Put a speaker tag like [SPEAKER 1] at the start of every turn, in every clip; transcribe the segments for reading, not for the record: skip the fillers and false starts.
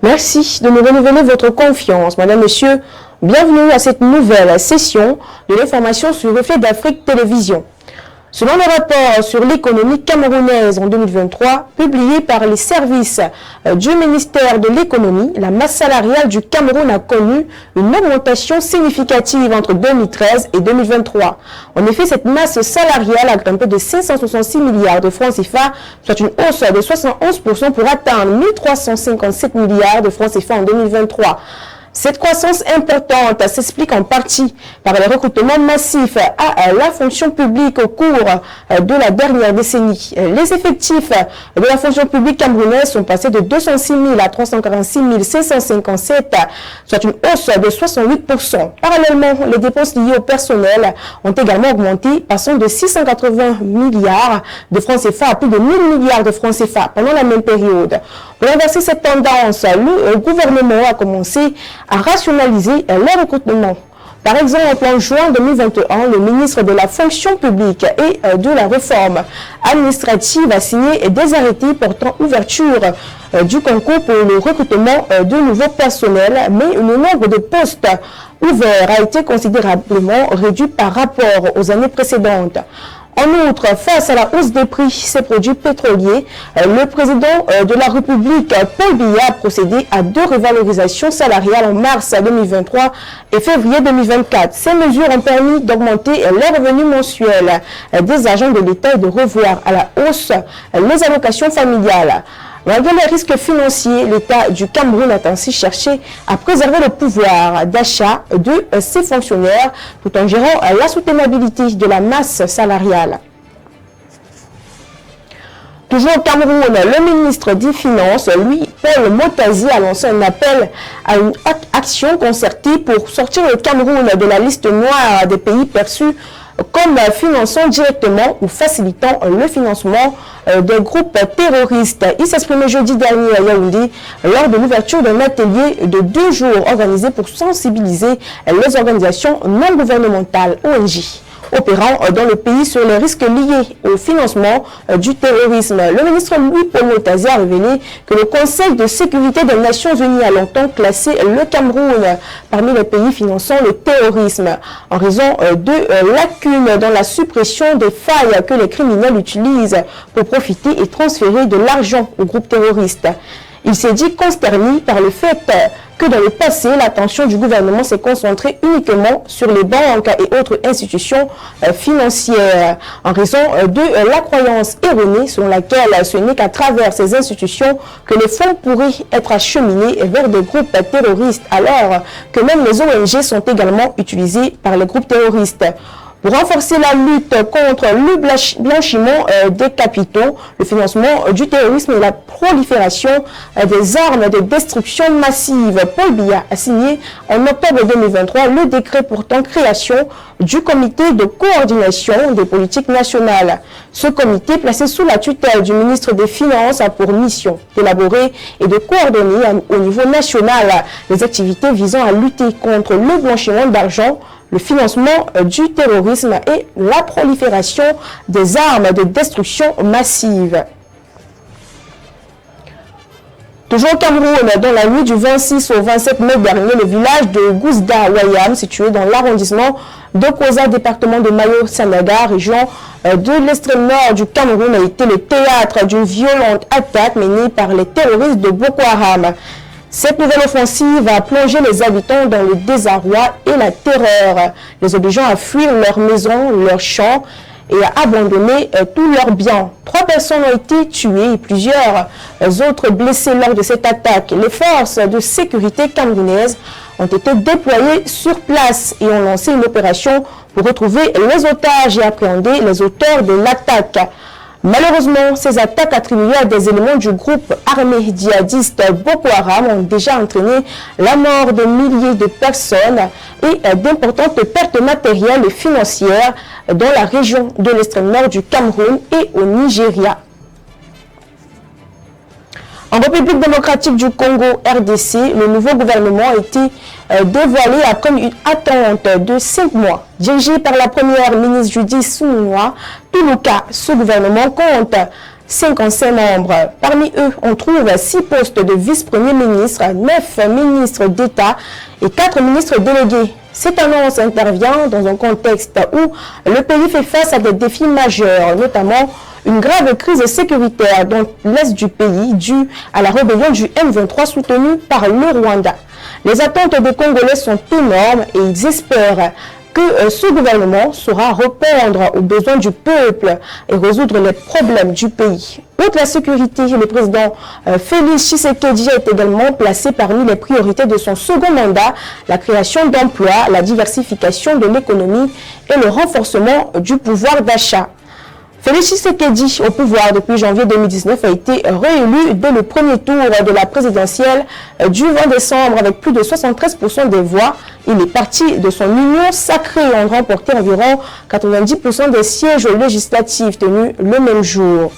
[SPEAKER 1] Merci de nous renouveler votre confiance, Madame, Monsieur. Bienvenue à cette nouvelle session de l'information sur Reflet d'Afrique Télévision. Selon le rapport sur l'économie camerounaise en 2023, publié par les services du ministère de l'économie, la masse salariale du Cameroun a connu une augmentation significative entre 2013 et 2023. En effet, cette masse salariale a grimpé de 566 milliards de francs CFA, soit une hausse de 71% pour atteindre 1357 milliards de francs CFA en 2023. Cette croissance importante s'explique en partie par le recrutement massif à la fonction publique au cours de la dernière décennie. Les effectifs de la fonction publique camerounaise sont passés de 206 000 à 346 557, soit une hausse de 68%. Parallèlement, les dépenses liées au personnel ont également augmenté, passant de 680 milliards de francs CFA à plus de 1 000 milliards de francs CFA pendant la même période. Pour inverser cette tendance, le gouvernement a commencé à rationaliser les recrutements. Par exemple, en juin 2021, le ministre de la fonction publique et de la réforme administrative a signé des arrêtés portant ouverture du concours pour le recrutement de nouveaux personnels, mais le nombre de postes ouverts a été considérablement réduit par rapport aux années précédentes. En outre, face à la hausse des prix des produits pétroliers, le président de la République, Paul Biya, a procédé à 2 revalorisations salariales en mars 2023 et février 2024. Ces mesures ont permis d'augmenter les revenus mensuels des agents de l'État et de revoir à la hausse les allocations familiales. Malgré les risques financiers, l'État du Cameroun a ainsi cherché à préserver le pouvoir d'achat de ses fonctionnaires tout en gérant la soutenabilité de la masse salariale. Toujours au Cameroun, le ministre des Finances, lui, Paul Motazi, a lancé un appel à une action concertée pour sortir le Cameroun de la liste noire des pays perçus comme finançant directement ou facilitant le financement des groupes terroristes. Il s'exprimait jeudi dernier à Yaoundé lors de l'ouverture d'un atelier de 2 jours organisé pour sensibiliser les organisations non gouvernementales ONG opérant dans le pays sur les risques liés au financement du terrorisme. Le ministre Louis Paul Motazi a révélé que le Conseil de sécurité des Nations Unies a longtemps classé le Cameroun parmi les pays finançant le terrorisme en raison de lacunes dans la suppression des failles que les criminels utilisent pour profiter et transférer de l'argent aux groupes terroristes. Il s'est dit consterné par le fait que dans le passé, l'attention du gouvernement s'est concentrée uniquement sur les banques et autres institutions financières, en raison de la croyance erronée selon laquelle ce n'est qu'à travers ces institutions que les fonds pourraient être acheminés vers des groupes terroristes, alors que même les ONG sont également utilisées par les groupes terroristes. Pour renforcer la lutte contre le blanchiment des capitaux, le financement du terrorisme et la prolifération des armes de destruction massive, Paul Biya a signé en octobre 2023 le décret portant création du comité de coordination des politiques nationales. Ce comité, placé sous la tutelle du ministre des Finances, a pour mission d'élaborer et de coordonner au niveau national les activités visant à lutter contre le blanchiment d'argent, le financement du terrorisme et la prolifération des armes de destruction massive. Toujours au Cameroun, dans la nuit du 26 au 27 mai dernier, le village de Gouzda-Wayam, situé dans l'arrondissement de Koza, département de Mayo-Sanaga, région de l'extrême nord du Cameroun, a été le théâtre d'une violente attaque menée par les terroristes de Boko Haram. Cette nouvelle offensive a plongé les habitants dans le désarroi et la terreur, les obligeant à fuir leurs maisons, leurs champs et à abandonner tous leurs biens. 3 personnes ont été tuées et plusieurs autres blessées lors de cette attaque. Les forces de sécurité camerounaises ont été déployées sur place et ont lancé une opération pour retrouver les otages et appréhender les auteurs de l'attaque. Malheureusement, ces attaques attribuées à des éléments du groupe armé djihadiste Boko Haram ont déjà entraîné la mort de milliers de personnes et d'importantes pertes matérielles et financières dans la région de l'extrême nord du Cameroun et au Nigeria. En République démocratique du Congo, RDC, le nouveau gouvernement a été dévoilé après une attente de 5 mois. Dirigé par la première ministre Judith Suminwa Tuluka, ce gouvernement compte 55 membres. Parmi eux, on trouve 6 postes de vice-premier ministre, 9 ministres d'État et 4 ministres délégués. Cette annonce intervient dans un contexte où le pays fait face à des défis majeurs, notamment une grave crise sécuritaire dans l'est du pays due à la rébellion du M23 soutenue par le Rwanda. Les attentes des Congolais sont énormes et ils espèrent que ce gouvernement saura répondre aux besoins du peuple et résoudre les problèmes du pays. Outre la sécurité, le président Félix Tshisekedi est également placé parmi les priorités de son second mandat, la création d'emplois, la diversification de l'économie et le renforcement du pouvoir d'achat. Félix Tshisekedi, au pouvoir depuis janvier 2019, a été réélu dès le premier tour de la présidentielle du 20 décembre avec plus de 73% des voix. Il est parti de son union sacrée en remporté environ 90% des sièges législatifs tenus le même jour.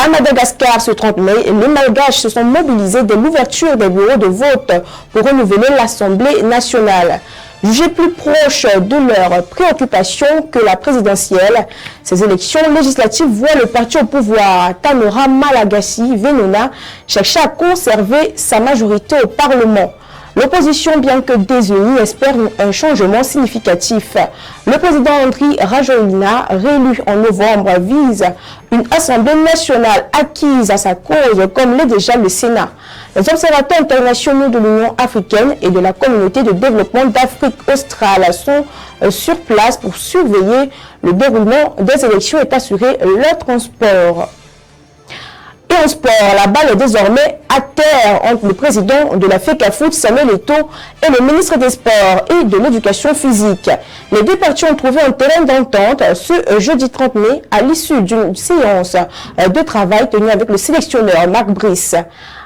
[SPEAKER 1] À Madagascar, ce 30 mai, les Malgaches se sont mobilisés dès l'ouverture des bureaux de vote pour renouveler l'Assemblée nationale. Jugés plus proches de leurs préoccupations que la présidentielle, ces élections législatives voient le parti au pouvoir, Tanora Malagasy Venona, chercher à conserver sa majorité au Parlement. L'opposition, bien que désunie, espère un changement significatif. Le président Andry Rajoelina, réélu en novembre, vise une assemblée nationale acquise à sa cause, comme l'est déjà le Sénat. Les observateurs internationaux de l'Union africaine et de la communauté de développement d'Afrique australe sont sur place pour surveiller le déroulement des élections et assurer leur transport. Et en sport, la balle est désormais à terre entre le président de la FECAFOOT, Samuel Eto'o, et le ministre des Sports et de l'Éducation physique. Les deux parties ont trouvé un terrain d'entente ce jeudi 30 mai à l'issue d'une séance de travail tenue avec le sélectionneur Marc Brice.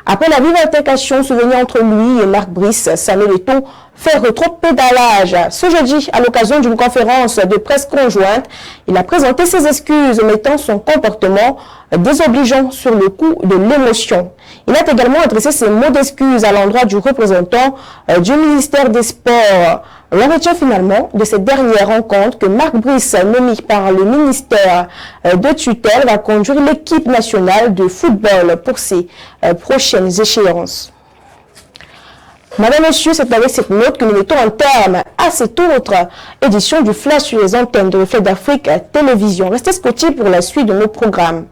[SPEAKER 1] Après la vive altercation souvenue entre lui et Marc Brice, Samuel Eto'o fait rétro-pédalage. Ce jeudi, à l'occasion d'une conférence de presse conjointe, il a présenté ses excuses, mettant son comportement désobligeant sur le coup de l'émotion. Il a également adressé ses mots d'excuses à l'endroit du représentant du ministère des Sports. L'on retient finalement de cette dernière rencontre que Marc Brice, nommé par le ministère de tutelle, va conduire l'équipe nationale de football pour ses prochaines échéances. Madame, Monsieur, c'est avec cette note que nous mettons un terme à cette autre édition du Flash sur les antennes de Reflet d'Afrique Télévision. Restez scotchés pour la suite de nos programmes.